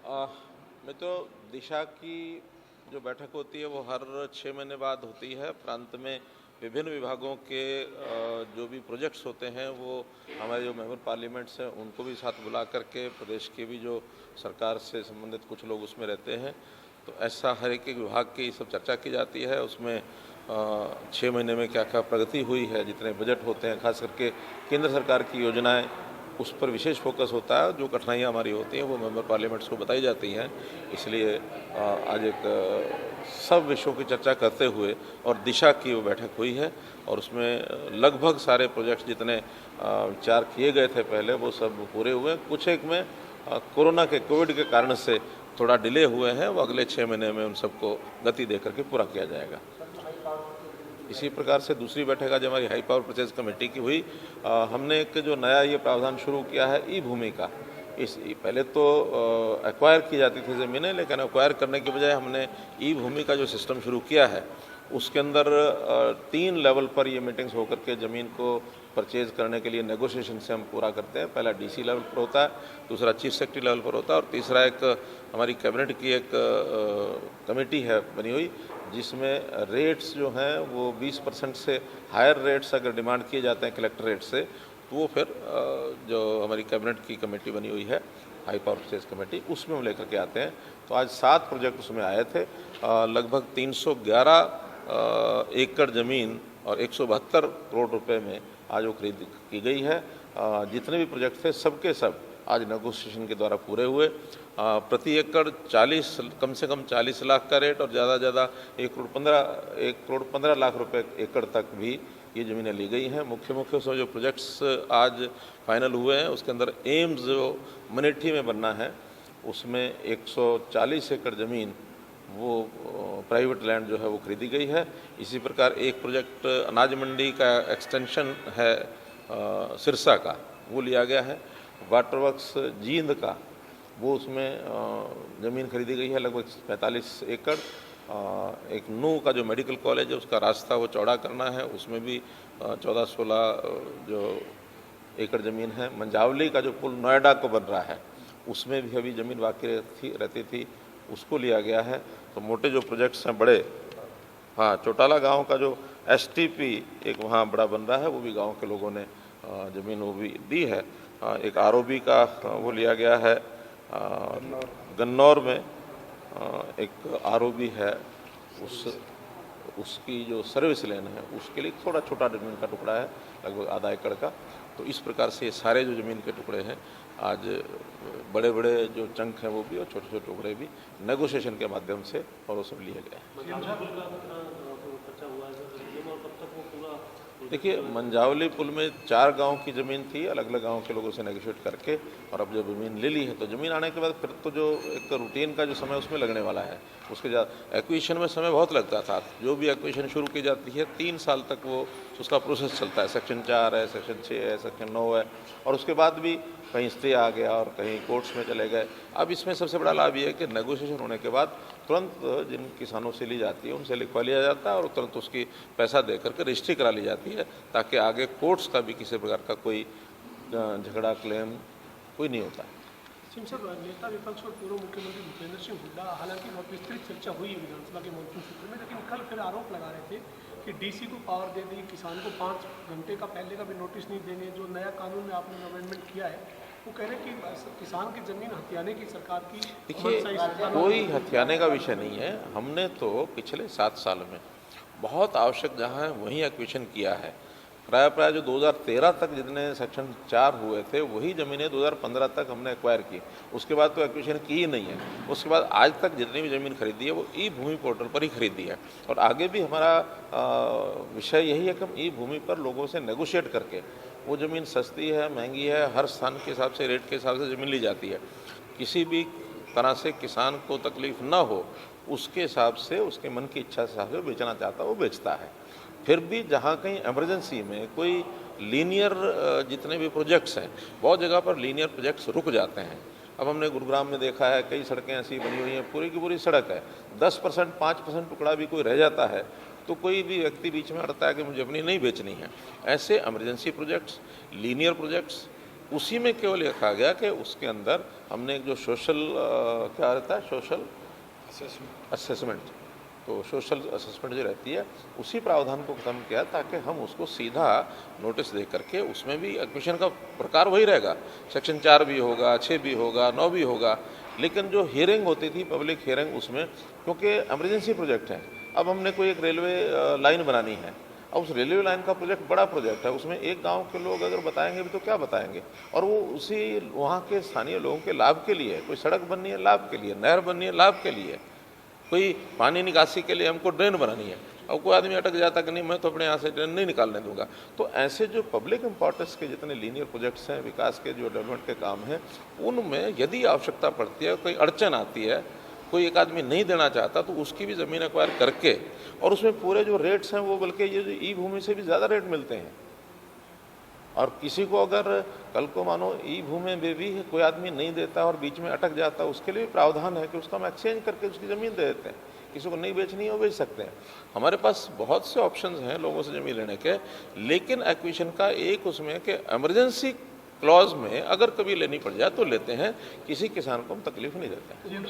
मैं तो दिशा की जो बैठक होती है वो हर 6 महीने बाद होती है। प्रांत में विभिन्न विभागों के जो भी प्रोजेक्ट्स होते हैं वो हमारे जो मेंबर पार्लियामेंट्स हैं उनको भी साथ बुला करके प्रदेश के भी जो सरकार से संबंधित कुछ लोग उसमें रहते हैं, तो ऐसा हर एक विभाग की सब चर्चा की जाती है। उसमें 6 महीने में क्या क्या प्रगति हुई है, जितने बजट होते हैं, खास करके केंद्र सरकार की योजनाएं, उस पर विशेष फोकस होता है। जो कठिनाइयाँ हमारी होती हैं वो मेंबर पार्लियामेंट्स को बताई जाती हैं। इसलिए आज एक सब विषयों की चर्चा करते हुए और दिशा की वो बैठक हुई है और उसमें लगभग सारे प्रोजेक्ट्स जितने विचार किए गए थे पहले वो सब पूरे हुए। कुछ एक में कोरोना के कोविड के कारण से थोड़ा डिले हुए हैं, वो अगले 6 महीने में उन सबको गति दे करके पूरा किया जाएगा। इसी प्रकार से दूसरी बैठक आज हमारी हाई पावर परचेज कमेटी की हुई। हमने एक जो नया ये प्रावधान शुरू किया है ई भूमि का। पहले तो एक्वायर की जाती थी ज़मीनें, लेकिन एक्वायर करने के बजाय हमने ई भूमि का जो सिस्टम शुरू किया है उसके अंदर 3 लेवल पर ये मीटिंग्स होकर के ज़मीन को परचेज करने के लिए नेगोशिएशन से हम पूरा करते हैं। पहला डीसी लेवल पर होता है, दूसरा चीफ सेक्रेटरी लेवल पर होता है और तीसरा एक हमारी कैबिनेट की एक कमेटी है बनी हुई, जिसमें रेट्स जो हैं वो 20% से हायर रेट्स अगर डिमांड किए जाते हैं कलेक्टर रेट से, तो वो फिर जो हमारी कैबिनेट की कमेटी बनी हुई है हाई पावर परचेज कमेटी, उसमें हम लेकर के आते हैं। तो आज 7 प्रोजेक्ट उसमें आए थे। लगभग 311 एकड़ ज़मीन और 172 करोड़ रुपए में आज वो खरीद की गई है। जितने भी प्रोजेक्ट थे सबके सब आज नेगोशिएशन के द्वारा पूरे हुए। प्रति एकड़ 40 कम से कम 40 लाख का रेट और ज़्यादा ज़्यादा 1 करोड़ 15 लाख रुपए एकड़ तक भी ये ज़मीनें ली गई हैं। मुख्य उसमें जो प्रोजेक्ट्स आज फाइनल हुए हैं उसके अंदर एम्स जो मनेठी में बनना है उसमें 140 एकड़ ज़मीन वो प्राइवेट लैंड जो है वो खरीदी गई है। इसी प्रकार एक प्रोजेक्ट अनाज मंडी का एक्सटेंशन है सिरसा का, वो लिया गया है। वाटर वर्क्स जींद का वो उसमें ज़मीन खरीदी गई है लगभग 45 एकड़। एक नू का जो मेडिकल कॉलेज है उसका रास्ता वो चौड़ा करना है, उसमें भी 14-16 जो एकड़ ज़मीन है। मंझावली का जो पुल नोएडा को बन रहा है उसमें भी अभी ज़मीन बाकी रहती थी, उसको लिया गया है। तो मोटे जो प्रोजेक्ट्स हैं बड़े, हाँ, चौटाला गांव का जो एसटीपी एक वहाँ बड़ा बन रहा है वो भी गांव के लोगों ने ज़मीन वो भी दी है। एक आरओबी का वो लिया गया है। गन्नौर में एक आरओबी है, उसकी जो सर्विस लेन है उसके लिए थोड़ा छोटा ज़मीन का टुकड़ा है लगभग आधा एकड़ का। तो इस प्रकार से ये सारे जो ज़मीन के टुकड़े हैं आज बड़े बड़े जो चंक हैं वो भी और छोटे छोटे टुकड़े भी नेगोशिएशन के माध्यम से और वो सब लिए गए हैं। देखिए, मंझावली पुल में 4 गांव की ज़मीन थी, अलग अलग गांव के लोगों से नेगोशिएट करके, और अब जब ज़मीन ले ली है तो ज़मीन आने के बाद फिर तो जो एक रूटीन का जो समय उसमें लगने वाला है, उसके ज़्यादा एक्विजिशन में समय बहुत लगता था। जो भी एक्विजिशन शुरू की जाती है 3 साल तक वो उसका प्रोसेस चलता है। सेक्शन 4 है, सेक्शन 6 है, सेक्शन 9 है, और उसके बाद भी कहीं स्टे आ गया और कहीं कोर्ट्स में चले गए। अब इसमें सबसे बड़ा लाभ ये है कि नेगोशिएशन होने के बाद तुरंत जिन किसानों से ली जाती है उनसे लिखवा लिया जाता है और तुरंत उसकी पैसा दे करके रजिस्ट्री करा ली जाती है, ताकि आगे कोर्ट्स का भी किसी प्रकार का कोई झगड़ा क्लेम कोई नहीं होता है। सर, नेता विपक्ष और पूर्व मुख्यमंत्री भूपेंद्र सिंह हुड्डा, हालांकि बहुत विस्तृत चर्चा हुई है विधानसभा के मॉनसून सत्र में, लेकिन कल फिर आरोप लगा रहे थे कि डीसी को पावर दे दी, किसान को 5 घंटे का पहले का भी नोटिस नहीं देंगे। जो नया कानून में आपने अमेंडमेंट किया है वो कह रहे हैं कि किसान की ज़मीन हथियाने की सरकार की। देखिए, कोई हथियाने का विषय नहीं है। हमने तो पिछले 7 साल में बहुत आवश्यक जहाँ है वहीं एक्विजिशन किया है। प्राय जो 2013 तक जितने सेक्शन 4 हुए थे वही ज़मीनें 2015 तक हमने एक्वायर की। उसके बाद तो एक्विजिशन की ही नहीं है। उसके बाद आज तक जितनी भी ज़मीन खरीदी है वो ई भूमि पोर्टल पर ही खरीदी है, और आगे भी हमारा विषय यही है कि हम ई भूमि पर लोगों से नेगोशिएट करके, वो ज़मीन सस्ती है महंगी है, हर स्थान के हिसाब से रेट के हिसाब से ज़मीन ली जाती है। किसी भी तरह से किसान को तकलीफ ना हो उसके हिसाब से, उसके मन की इच्छा के हिसाब से बेचना चाहता है वो बेचता है। फिर भी जहाँ कहीं इमरजेंसी में कोई लीनियर जितने भी प्रोजेक्ट्स हैं, बहुत जगह पर लीनियर प्रोजेक्ट्स रुक जाते हैं। अब हमने गुरुग्राम में देखा है कई सड़कें ऐसी बनी हुई हैं, पूरी की पूरी सड़क है, 10% 5% टुकड़ा भी कोई रह जाता है तो कोई भी व्यक्ति बीच में अड़ता है कि मुझे अपनी नहीं बेचनी है। ऐसे इमरजेंसी प्रोजेक्ट्स, लीनियर प्रोजेक्ट्स, उसी में केवल ये कहा गया कि उसके अंदर हमने एक जो सोशल क्या रहता है, सोशल असेसमेंट, तो सोशल असेसमेंट जो रहती है उसी प्रावधान को खत्म किया ताकि हम उसको सीधा नोटिस दे करके, उसमें भी एक्विजिशन का प्रकार वही रहेगा, सेक्शन 4 भी होगा, 6 भी होगा, 9 भी होगा, लेकिन जो हियरिंग होती थी पब्लिक हियरिंग उसमें, क्योंकि इमरजेंसी प्रोजेक्ट है, अब हमने कोई एक रेलवे लाइन बनानी है, अब उस रेलवे लाइन का प्रोजेक्ट बड़ा प्रोजेक्ट है, उसमें एक गांव के लोग अगर बताएंगे भी तो क्या बताएंगे, और वो उसी वहाँ के स्थानीय लोगों के लाभ के लिए, कोई सड़क बननी है लाभ के लिए, नहर बननी है लाभ के लिए, कोई पानी निकासी के लिए हमको ड्रेन बनानी है, और कोई आदमी अटक जाता कि नहीं मैं तो अपने यहाँ से ड्रेन नहीं निकालने दूंगा। तो ऐसे जो पब्लिक इंपॉर्टेंस के जितने लीनियर प्रोजेक्ट्स हैं, विकास के जो डेवलपमेंट के काम हैं, उनमें यदि आवश्यकता पड़ती है, कोई अड़चन आती है, कोई एक आदमी नहीं देना चाहता, तो उसकी भी ज़मीन एक्वायर करके, और उसमें पूरे जो रेट्स हैं वो बल्कि ये जो ई भूमि से भी ज़्यादा रेट मिलते हैं। और किसी को अगर कल को मानो ई भूमि में भी कोई आदमी नहीं देता और बीच में अटक जाता, उसके लिए भी प्रावधान है कि उसका हम एक्सचेंज करके उसकी ज़मीन दे देते हैं, किसी को नहीं बेचनी है वो बेच सकते हैं। हमारे पास बहुत से ऑप्शंस हैं लोगों से ज़मीन लेने के, लेकिन एक्विजिशन का एक उसमें कि इमरजेंसी क्लॉज में अगर कभी लेनी पड़ जाए तो लेते हैं, किसी किसान को हम तकलीफ नहीं देते हैं।